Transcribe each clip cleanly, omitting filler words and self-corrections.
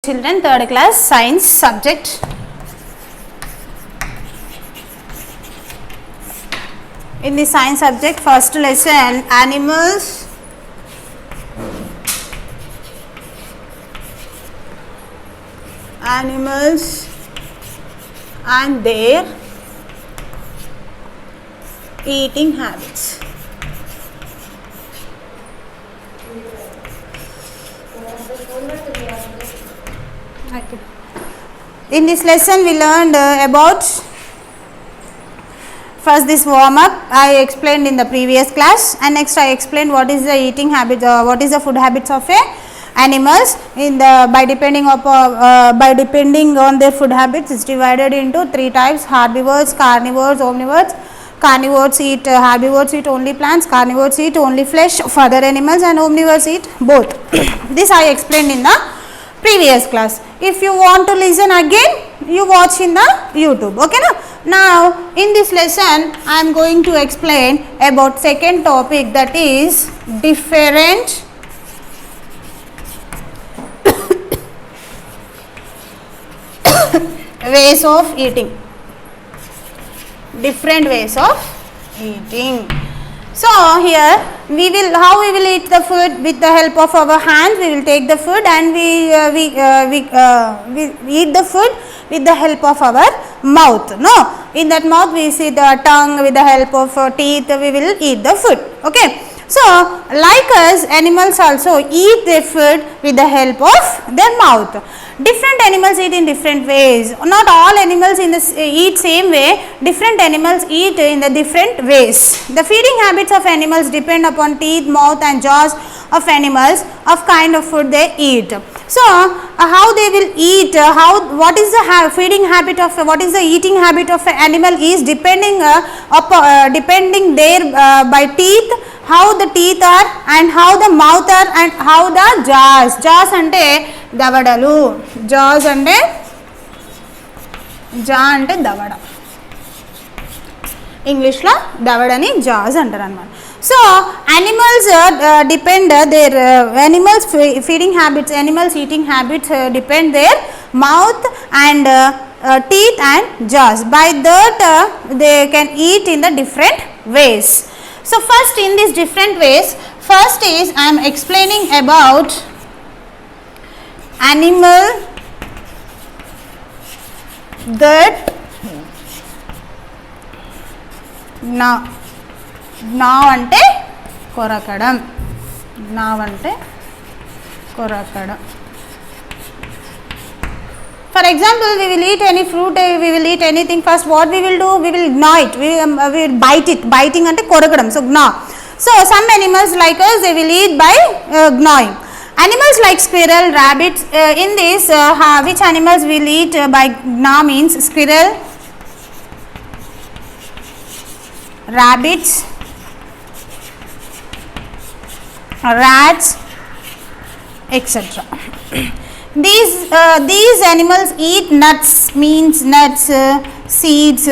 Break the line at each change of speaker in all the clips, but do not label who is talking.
Children, third class science subject. In the science subject, first lesson, animals and their eating habits. Okay. In this lesson we learned about first this warm up I explained in the previous class, and next I explained what is the eating habit, what is the food habits of animals. In the by depending on their food habits, it's divided into three types: herbivores, carnivores, omnivores. Carnivores eat herbivores eat only plants, carnivores eat only flesh of other animals, and omnivores eat both. This I explained in the previous class. If you want to listen again, you watch in the YouTube. Okay now in this lesson I am going to explain about second topic, that is different ways of eating. Different ways of eating. So here we will eat the food with the help of our hands. We will take the food and we eat the food with the help of our mouth. No, in that mouth we see the tongue. With the help of teeth we will eat the food. Okay. So like us, animals also eat their food with the help of their mouth. Different animals eat in different ways. Not all animals eat same way. Different animals eat in the different ways. The feeding habits of animals depend upon teeth, mouth and jaws of animals, of kind of food they eat. So how they will eat, what is the feeding habit of, what is the eating habit of an animal is depending depending their by teeth, how the teeth are and how the mouth are and how the jaws ante davadalu, jaws ante davada, English lo davadani jaws antaru annamata. So animals depend their animals feeding habits, animals eating habits depend their mouth and teeth and jaws. By that they can eat in the different ways. So first in these different ways, first is I am explaining about animal that now ante korakadam, For example, we will eat any fruit, we will eat anything. First what we will do, we will gnaw it, we will bite it. Biting ante korakadam, so gnaw. So some animals like us, they will eat by gnawing. Animals like squirrel, rabbits, in this which animals will eat by gnaw means squirrel, rabbits, rats, etc. These animals eat nuts, means nuts, seeds.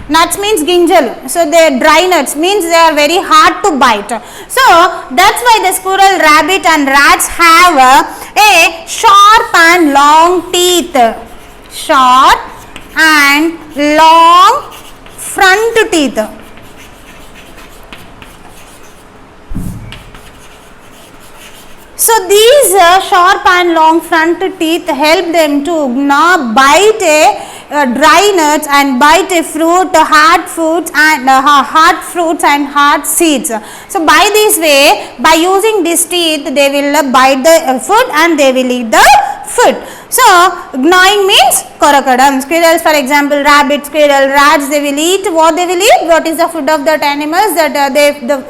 Nuts means ginjalu. So they are dry nuts, means they are very hard to bite. So that's why the squirrel, rabbit and rats have a sharp and long teeth. Sharp and long front teeth. So these sharp and long front teeth help them to bite dry nuts and bite a fruit, hard fruits and hard seeds. So by this way, by using these teeth, they will bite the food and they will eat the food. So gnawing means korakadam. Squirrels, for example, rabbit, squirrel, rats, they will eat. What they will eat? What is the food of that animals? That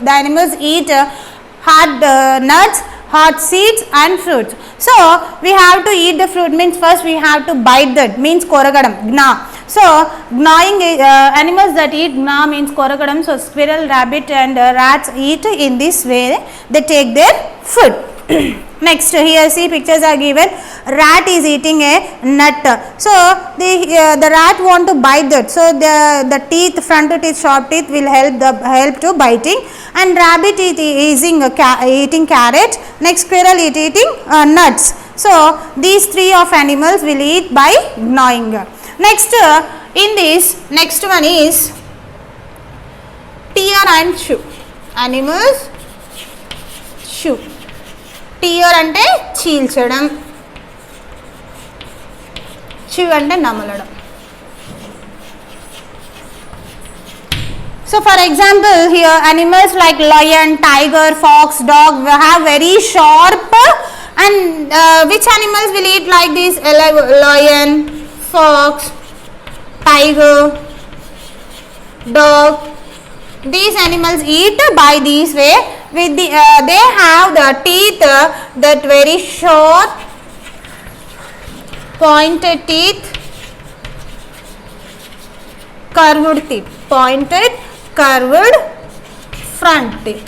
the animals eat hard nuts, hard seeds and fruits. So we have to eat the fruit, means first we have to bite that, means korakadam, gnaw. So gnawing animals that eat gnaw means korakadam. So squirrel, rabbit and rats eat in this way, they take their food. Next here see pictures are given. Rat is eating a nut. So the rat want to bite that. So the teeth, front teeth, sharp teeth will help to biting. And rabbit is eating carrot. Next squirrel is eating nuts. So these three of animals will eat by gnawing. Next in this, next one is tear and chew. Animals chew. Tear అంటే చీల్చడం, chew అంటే నమలడం. So for example, here animals like lion, tiger, fox, dog have very sharp, and which animals will eat like this? Lion, fox, tiger, dog. These animals eat by this way. With the they have the teeth that very short, pointed teeth, curved teeth, pointed, curved front teeth.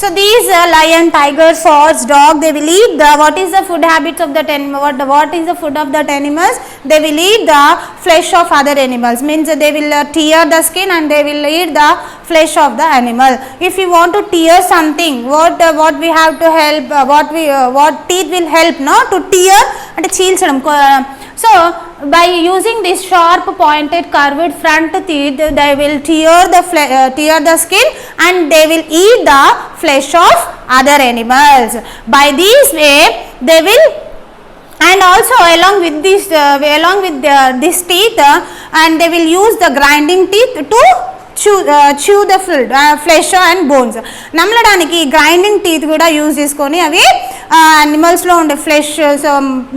So these lion, tiger, fox, dog, they will eat the, what is the food habits of that animal? What is the food of that animals? They will eat the flesh of other animals. Means they will tear the skin and they will eat the flesh of the animal. If you want to tear something, what we have to help? What teeth will help? No, to tear and చీల్చడం. So by using this sharp, pointed, curved front teeth, they will tear the skin and they will eat the flesh of other animals. By this way they will, and also along with this teeth, and they will use the grinding teeth to chew the flesh and bones. నమలడానికి grinding teeth కూడా use చేసుకొని అవి అనిమల్స్లో ఉండే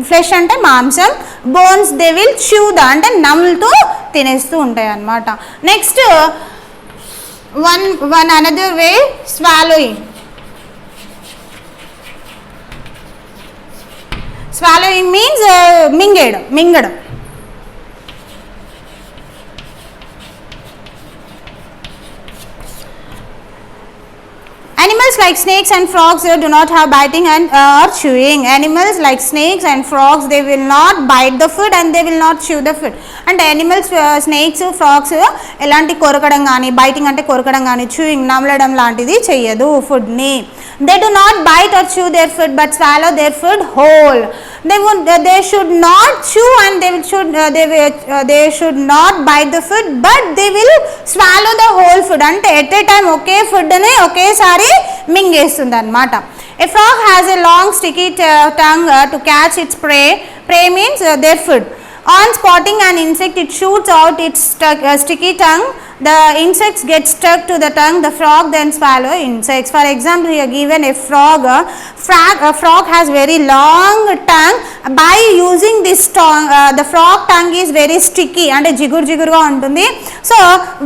flesh అంటే మాంసం, bones they will chew అంటే నములుతూ తినేస్తూ ఉంటాయి అన్నమాట. Next one another way, swallowing. Swallowing means మింగడం. Animals like snakes and frogs do not have biting and or chewing. Animals like snakes and frogs, they will not bite the food and they will not chew the food. And animals, snakes, frogs elanti కొరకడం గాని, biting అంటే కొరకడం గాని, chewing నమలడం లాంటిది చేయదు food ని. They do not bite or chew their food but swallow their food whole. They should not chew and they should not bite the food but they will swallow the whole food. అంటే at a time okay food ని ఒకేసారి మింగేస్తుంది అన్నమాట. A frog has a long sticky tongue to catch its prey. Prey means their food. On spotting an insect, it shoots out its sticky tongue. The insects get stuck to the tongue. The frog then swallow insects. For example, here given a frog. A frog has very long tongue. By using this tongue, the frog tongue is very sticky and jigurga untundi. So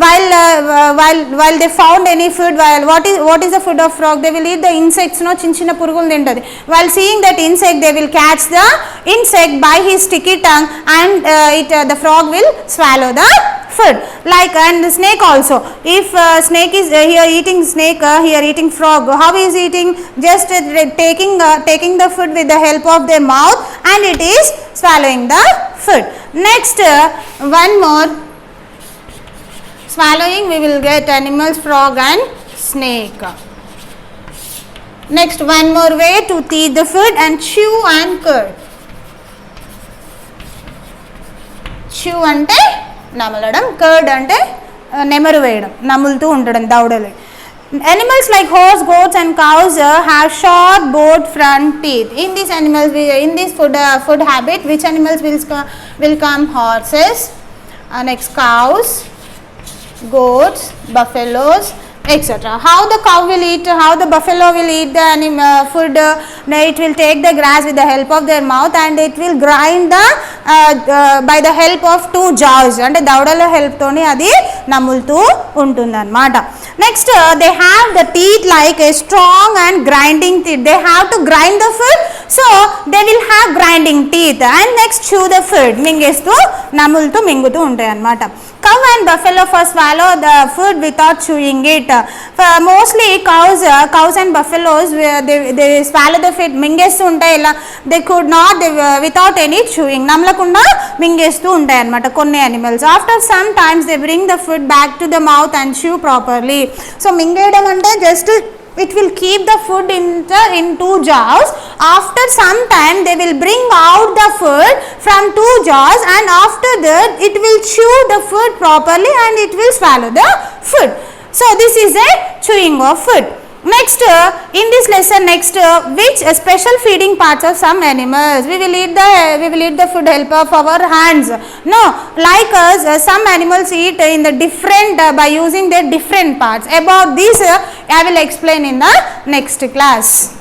while they found any food, what is the food of frog? They will eat the insects. No, chinna purugulu tintadi. While seeing that insect, they will catch the insect by his sticky tongue, and the frog will swallow the food. Like, and the snake also, if snake is here eating snake, here eating frog, how is eating? Just taking the food with the help of their mouth and it is swallowing the food. Next one more swallowing, we will get animals, frog and snake. Next one more way to eat the food, and chew and curd. chew అంటే నమలడం, curd అంటే నెమరు వేయడం, నములుతూ ఉండడం దవడలు. Animals like horse, goats and cows have short bored front teeth. In these animals, in this food habit, which animals will come? Horses, next cows, goats, buffaloes, etc. How the cow will eat, how the buffalo will eat the food? It will take the grass with the help of their mouth and it will grind by the help of two jaws, అంటే దవడల help తోని అది నములుతూ ఉంటుంది అన్నమాట. Next they have the teeth like a strong and grinding teeth. They have to grind the food, so they will have grinding teeth. And next chew the food, మింగేస్తూ నములుతూ మింగుతూ ఉంటాయి అన్నమాట. Cow and buffalo first swallow the food without chewing it. Mostly cows and buffaloes, they swallow the food, మింగేస్తూ ఉంటాయి. ఇలా they could not, without any chewing, నమలకుండా మింగేస్తూ ఉంటాయి అన్నమాట కొన్ని animals. After some times they bring the food back to the mouth and chew properly. So మింగేయడం అంటే just it will keep the food in two jars. After some time they will bring out the food from two jars, and after that it will chew the food properly and it will swallow the food. So this is a chewing of food. Next, in this lesson, which special feeding parts of some animals? We will eat the food help of our hands. No, like us, some animals eat in the different by using their different parts. About this, I will explain in the next class.